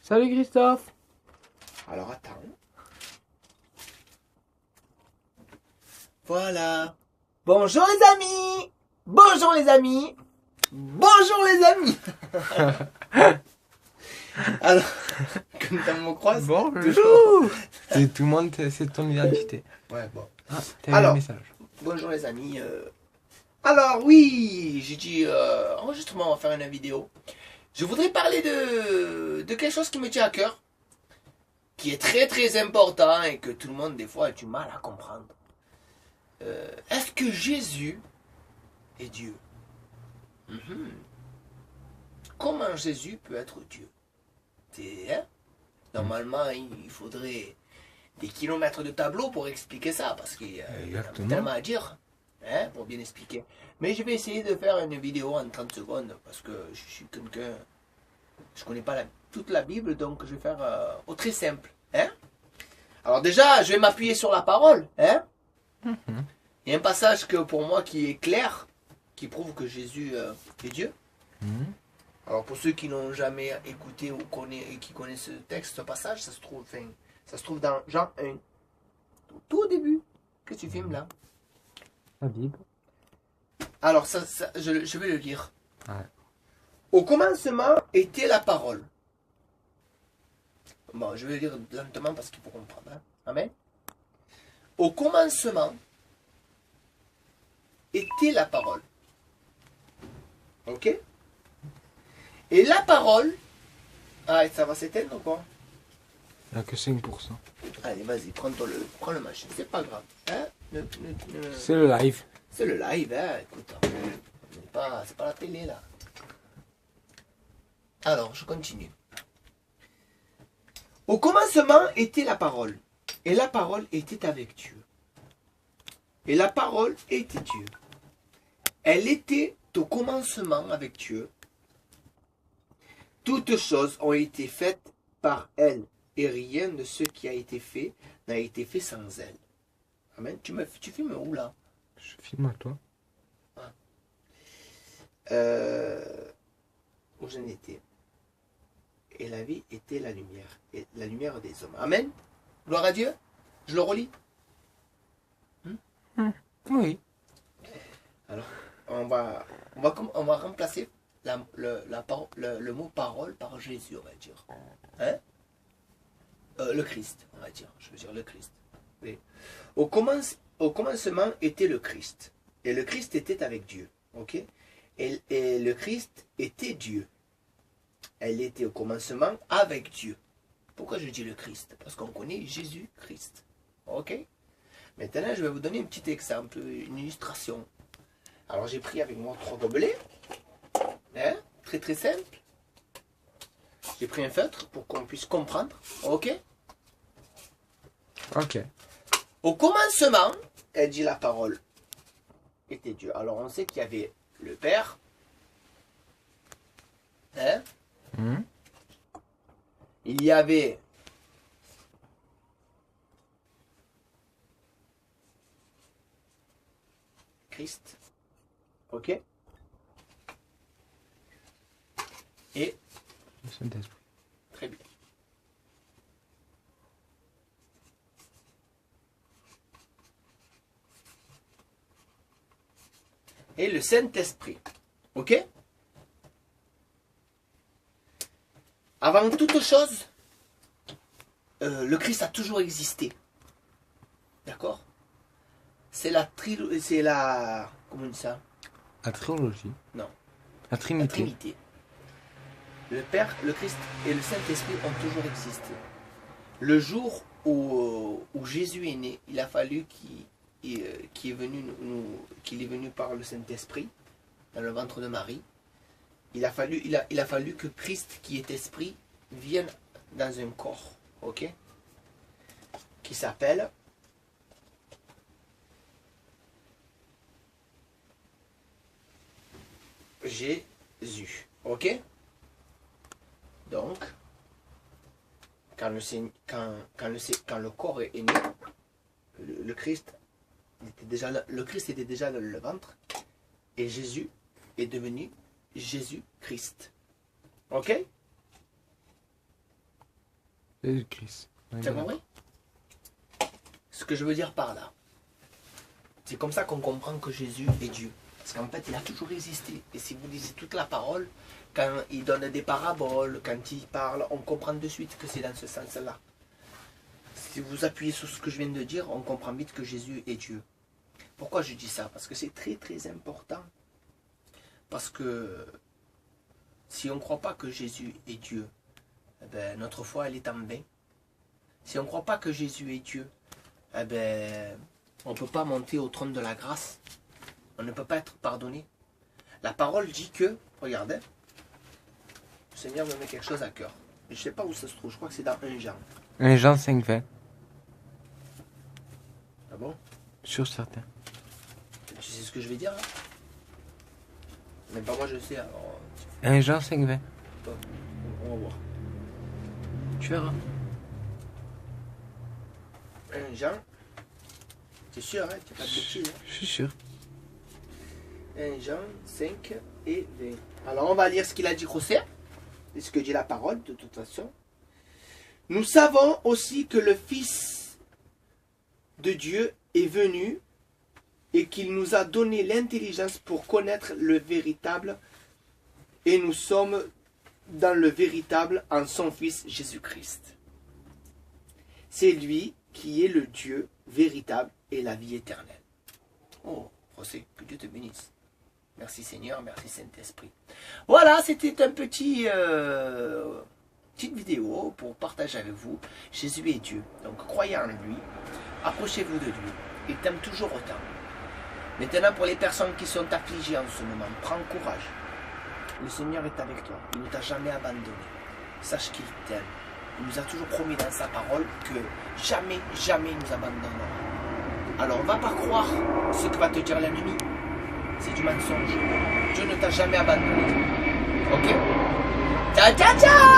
Salut Christophe. Alors attends. Voilà. Bonjour les amis. Bonjour les amis. Bonjour les amis. Alors, comme tu me croises. Bonjour. C'est tout le monde, c'est ton identité. Ouais, bon. Ah, t'as eu un Alors, message. bonjour les amis. Alors oui, j'ai dit enregistrement, on va faire une vidéo. Je voudrais parler de quelque chose qui me tient à cœur, qui est très très important et que tout le monde des fois a du mal à comprendre. Est-ce que Jésus est Dieu? Comment Jésus peut être Dieu? Normalement, il faudrait des kilomètres de tableau pour expliquer ça, parce qu'il y a tellement à dire pour bien expliquer. Mais je vais essayer de faire une vidéo en 30 secondes, parce que je suis quelqu'un... Je connais pas toute la Bible, donc je vais faire au très simple. Alors déjà, je vais m'appuyer sur la parole. Il y a un passage que pour moi qui est clair, qui prouve que Jésus est Dieu. Alors pour ceux qui n'ont jamais écouté ou qui connaissent ce texte, ce passage, ça se trouve dans Jean 1. Tout au début. Qu'est-ce que tu filmes là? La Bible. Alors je vais le lire. Ouais. Au commencement était la parole. Bon, je vais le lire lentement parce qu'il faut comprendre. Amen. Au commencement était la parole. Ok? Et la parole... Ah, ça va s'éteindre ou quoi? Il n'y a que 5%. Allez, vas-y, prends le machin. C'est pas grave. C'est le live. C'est le live, écoute. C'est pas la télé, là. Alors, je continue. Au commencement était la parole. Et la parole était avec Dieu. Et la parole était Dieu. Elle était au commencement avec Dieu. Toutes choses ont été faites par elle. Et rien de ce qui a été fait n'a été fait sans elle. Amen. Tu filmes où là? Je filme à toi. Où j'en étais. Et la vie était la lumière. Et la lumière des hommes. Amen. Gloire à Dieu. Je le relis. Oui. Alors, on va remplacer le mot parole par Jésus, on va dire. Le Christ, on va dire. Je veux dire le Christ. Oui. Au commencement était le Christ. Et le Christ était avec Dieu. Ok? Et le Christ était Dieu. Elle était au commencement avec Dieu. Pourquoi je dis le Christ? Parce qu'on connaît Jésus-Christ. Ok? Maintenant, je vais vous donner un petit exemple, une illustration. Alors, j'ai pris avec moi 3 gobelets. Très très simple. J'ai pris un feutre pour qu'on puisse comprendre. Ok? Ok. Au commencement, elle dit la parole, était Dieu. Alors, on sait qu'il y avait le Père. Il y avait Christ. Ok? Et Le Saint-Esprit. très bien. Et le Saint-Esprit. Ok? Avant toute chose, le Christ a toujours existé. D'accord? C'est la comment on dit ça? La trilogie. Non. La Trinité. La Trinité. Le Père, le Christ et le Saint-Esprit ont toujours existé. Le jour où Jésus est né, il a fallu qu'il est venu par le Saint-Esprit dans le ventre de Marie. Il a fallu que Christ, qui est esprit, vienne dans un corps, ok, qui s'appelle Jésus, ok. Donc, quand le corps est né, le Christ était déjà dans le ventre, et Jésus est devenu Jésus-Christ. Ok? Et Christ. Tu as compris? Ce que je veux dire par là, c'est comme ça qu'on comprend que Jésus est Dieu. Parce qu'en fait, il a toujours existé. Et si vous lisez toute la parole, quand il donne des paraboles, quand il parle, on comprend de suite que c'est dans ce sens-là. Si vous appuyez sur ce que je viens de dire, on comprend vite que Jésus est Dieu. Pourquoi je dis ça? Parce que c'est très très important. Parce que si on ne croit pas que Jésus est Dieu, eh ben, notre foi elle est en vain. Si on ne croit pas que Jésus est Dieu, eh ben, on ne peut pas monter au trône de la grâce. On ne peut pas être pardonné. La parole dit que, regardez, le Seigneur me met quelque chose à cœur. Je ne sais pas où ça se trouve, je crois que c'est dans 1 Jean. 1 Jean 5, 20. Ah bon? Sûr, certain. Tu sais ce que je vais dire là? Même pas moi je sais alors. 1 Jean 5, 20. On va voir. Tu verras. 1 Jean. C'est sûr, hein? Tu n'as pas de bêtises. Hein? Je suis sûr. 1 Jean 5 et 20. Alors on va lire ce qu'il a dit José. C'est ce que dit la parole de toute façon. Nous savons aussi que le Fils de Dieu est venu et qu'il nous a donné l'intelligence pour connaître le véritable, et nous sommes dans le véritable en son Fils Jésus-Christ. C'est lui qui est le Dieu véritable et la vie éternelle. Oh, José, que Dieu te bénisse. Merci Seigneur, merci Saint-Esprit. Voilà, c'était un petite vidéo pour partager avec vous. Jésus est Dieu, donc croyez en lui, approchez-vous de lui. Il t'aime toujours autant. Maintenant, pour les personnes qui sont affligées en ce moment, prends courage. Le Seigneur est avec toi. Il ne t'a jamais abandonné. Sache qu'il t'aime. Il nous a toujours promis dans sa parole que jamais, jamais il nous abandonnera. Alors, va pas croire ce que va te dire l'ennemi. C'est du mensonge. Dieu ne t'a jamais abandonné. Ok? Ciao, ciao, ciao!